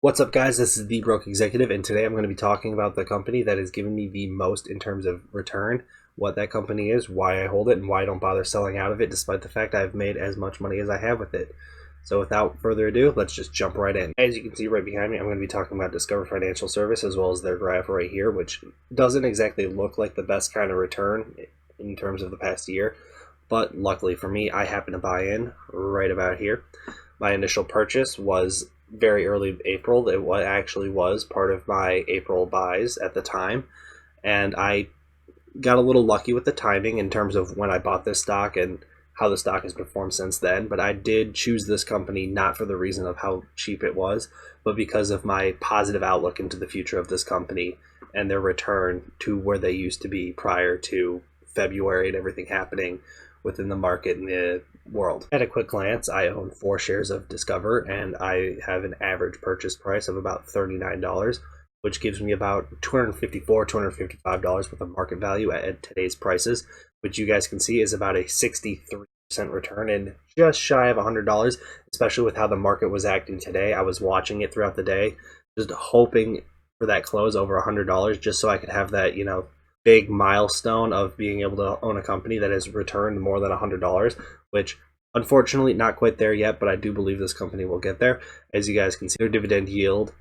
What's up, guys? This is the Broke Executive, and today I'm going to be talking about the company that has given me the most in terms of return, what that company is, why I hold it, and why I don't bother selling out of it, despite the fact I've made as much money as I have with it. So without further ado, let's just jump right in. As you can see right behind me, I'm going to be talking about Discover Financial Service, as well as their graph right here, which doesn't exactly look like the best kind of return in terms of the past year, but luckily for me, I happen to buy in right about here. My initial purchase was very early April. It actually was part of my April buys at the time, and I got a little lucky with the timing in terms of when I bought this stock and how the stock has performed since then. But I did choose this company not for the reason of how cheap it was, but because of my positive outlook into the future of this company and their return to where they used to be prior to February and everything happening within the market and the world. At a quick glance, I own 4 shares of Discover, and I have an average purchase price of about $39, which gives me about $254, $255 worth of market value at today's prices, which you guys can see is about a 63% return and just shy of $100, especially with how the market was acting today. I was watching it throughout the day, just hoping for that close over $100, just so I could have that, big milestone of being able to own a company that has returned more than $100, which unfortunately not quite there yet, but I do believe this company will get there. As you guys can see, their dividend yield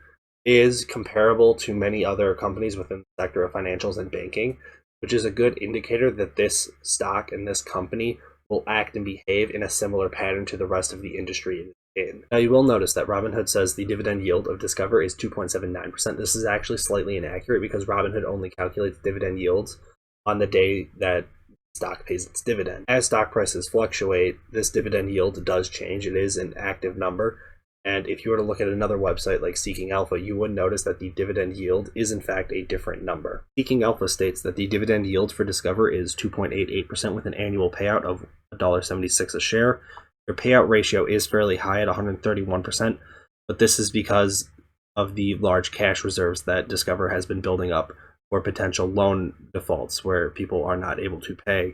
is comparable to many other companies within the sector of financials and banking, which is a good indicator that this stock and this company will act and behave in a similar pattern to the rest of the industry in. Now, you will notice that Robinhood says the dividend yield of Discover is 2.79%. This is actually slightly inaccurate because Robinhood only calculates dividend yields on the day that stock pays its dividend. As stock prices fluctuate, this dividend yield does change. It is an active number. And if you were to look at another website like Seeking Alpha, you would notice that the dividend yield is in fact a different number. Seeking Alpha states that the dividend yield for Discover is 2.88% with an annual payout of $1.76 a share. Their payout ratio is fairly high at 131%, but this is because of the large cash reserves that Discover has been building up for potential loan defaults where people are not able to pay.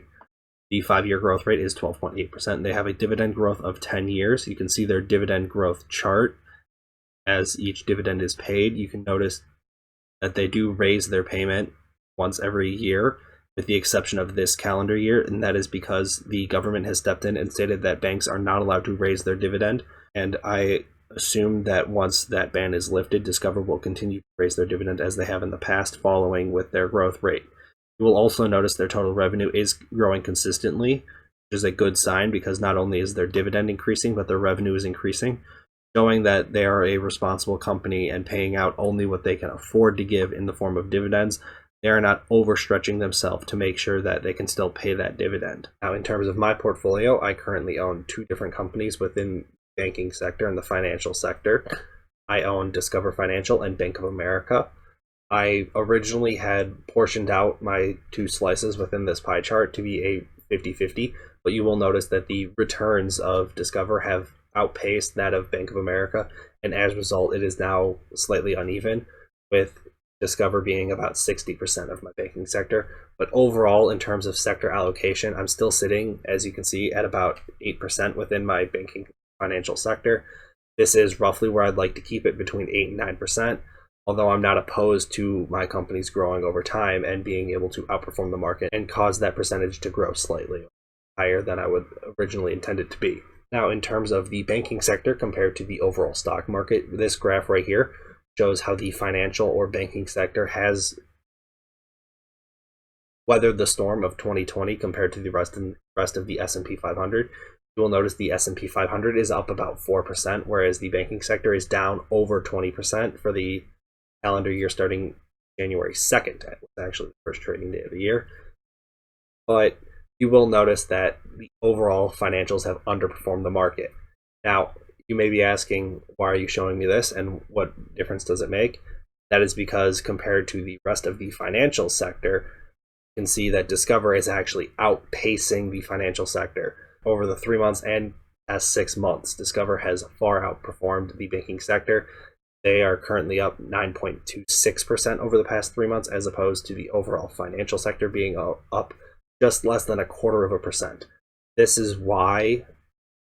The 5-year growth rate is 12.8%. They have a dividend growth of 10 years. You can see their dividend growth chart as each dividend is paid. You can notice that they do raise their payment once every year, with the exception of this calendar year, and that is because the government has stepped in and stated that banks are not allowed to raise their dividend, and I assume that once that ban is lifted, Discover will continue to raise their dividend as they have in the past, following with their growth rate. You will also notice their total revenue is growing consistently, which is a good sign because not only is their dividend increasing, but their revenue is increasing, showing that they are a responsible company and paying out only what they can afford to give in the form of dividends. They are not overstretching themselves to make sure that they can still pay that dividend. Now, in terms of my portfolio, I currently own 2 different companies within the banking sector and the financial sector. I own Discover Financial and Bank of America. I originally had portioned out my 2 slices within this pie chart to be a 50-50, but you will notice that the returns of Discover have outpaced that of Bank of America, and as a result, it is now slightly uneven, with Discover being about 60% of my banking sector. But overall, in terms of sector allocation, I'm still sitting, as you can see, at about 8% within my banking financial sector. This is roughly where I'd like to keep it, between 8 and 9%, although I'm not opposed to my companies growing over time and being able to outperform the market and cause that percentage to grow slightly higher than I would originally intend it to be. Now, in terms of the banking sector compared to the overall stock market, this graph right here shows how the financial or banking sector has weathered the storm of 2020 compared to the rest of the S&P 500. You will notice the S&P 500 is up about 4%, whereas the banking sector is down over 20% for the calendar year starting January 2nd. That was actually the first trading day of the year. But you will notice that the overall financials have underperformed the market. Now, you may be asking, why are you showing me this and what difference does it make? That is because compared to the rest of the financial sector, you can see that Discover is actually outpacing the financial sector. Over the 3 months and past 6 months, Discover has far outperformed the banking sector. They are currently up 9.26% over the past 3 months, as opposed to the overall financial sector being up just less than 0.25%. This is why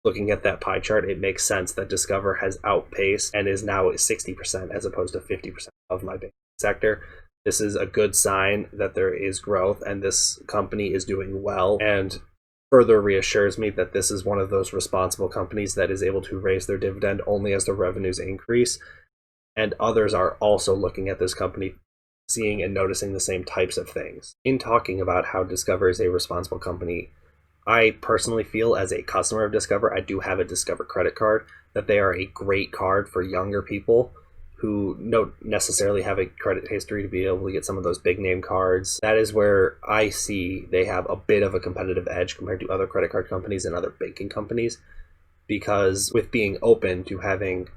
looking at that pie chart, it makes sense that Discover has outpaced and is now 60% as opposed to 50% of my banking sector. This is a good sign that there is growth and this company is doing well, and further reassures me that this is one of those responsible companies that is able to raise their dividend only as their revenues increase. And others are also looking at this company, seeing and noticing the same types of things. In talking about how Discover is a responsible company, I personally feel, as a customer of Discover, I do have a Discover credit card, that they are a great card for younger people who don't necessarily have a credit history to be able to get some of those big name cards. That is where I see they have a bit of a competitive edge compared to other credit card companies and other banking companies, because with being open to having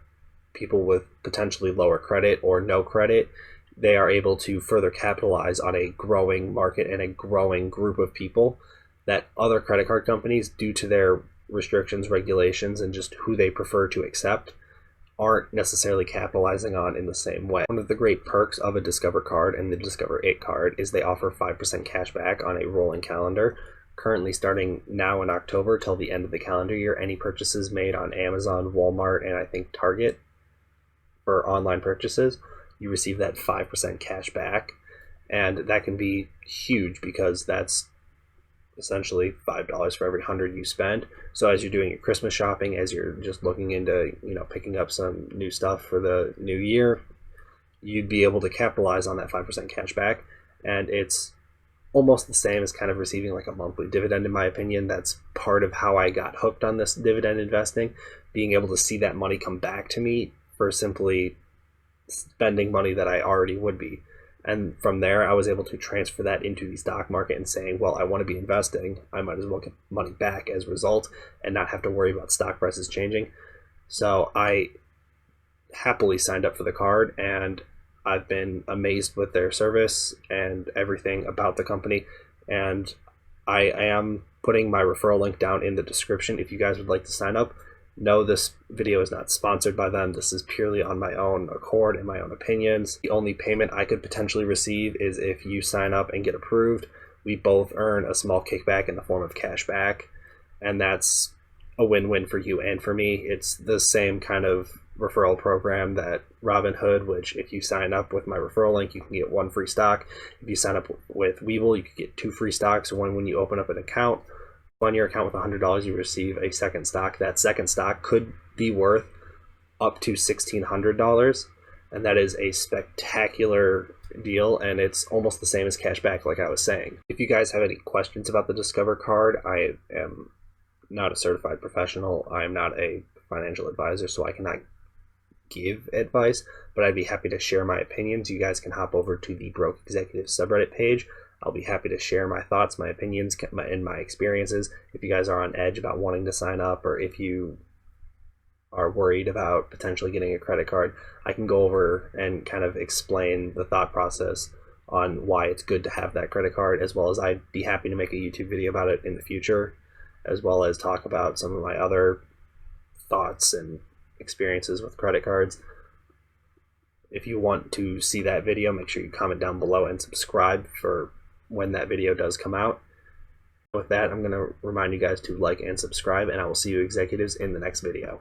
people with potentially lower credit or no credit, they are able to further capitalize on a growing market and a growing group of people that other credit card companies, due to their restrictions, regulations, and just who they prefer to accept, aren't necessarily capitalizing on in the same way. One of the great perks of a Discover card and the Discover It card is they offer 5% cash back on a rolling calendar. Currently starting now in October till the end of the calendar year, any purchases made on Amazon, Walmart, and I think Target for online purchases, you receive that 5% cash back. And that can be huge because that's essentially $5 for every 100 you spend. So as you're doing your Christmas shopping, as you're just looking into, picking up some new stuff for the new year, you'd be able to capitalize on that 5% cash back. And it's almost the same as kind of receiving like a monthly dividend, in my opinion. That's part of how I got hooked on this dividend investing, being able to see that money come back to me for simply spending money that I already would be. And from there, I was able to transfer that into the stock market and saying, well, I want to be investing. I might as well get money back as a result and not have to worry about stock prices changing. So I happily signed up for the card, and I've been amazed with their service and everything about the company. And I am putting my referral link down in the description if you guys would like to sign up. No, this video is not sponsored by them. This is purely on my own accord and my own opinions. The only payment I could potentially receive is if you sign up and get approved. We both earn a small kickback in the form of cash back, and that's a win-win for you and for me. It's the same kind of referral program that Robinhood, which if you sign up with my referral link, you can get 1 free stock. If you sign up with Webull, you can get 2 free stocks. One when you open up an account. On your account with $100, you receive a second stock. That second stock could be worth up to $1,600, and that is a spectacular deal, and it's almost the same as cash back, like I was saying. If you guys have any questions about the Discover card, I am not a certified professional. I am not a financial advisor, so I cannot give advice, but I'd be happy to share my opinions. You guys can hop over to the Broke Executive subreddit page. I'll be happy to share my thoughts, my opinions, and my experiences. If you guys are on edge about wanting to sign up, or if you are worried about potentially getting a credit card, I can go over and kind of explain the thought process on why it's good to have that credit card, as well as I'd be happy to make a YouTube video about it in the future, as well as talk about some of my other thoughts and experiences with credit cards. If you want to see that video, make sure you comment down below and subscribe for when that video does come out. With that, I'm going to remind you guys to like and subscribe, and I will see you executives in the next video.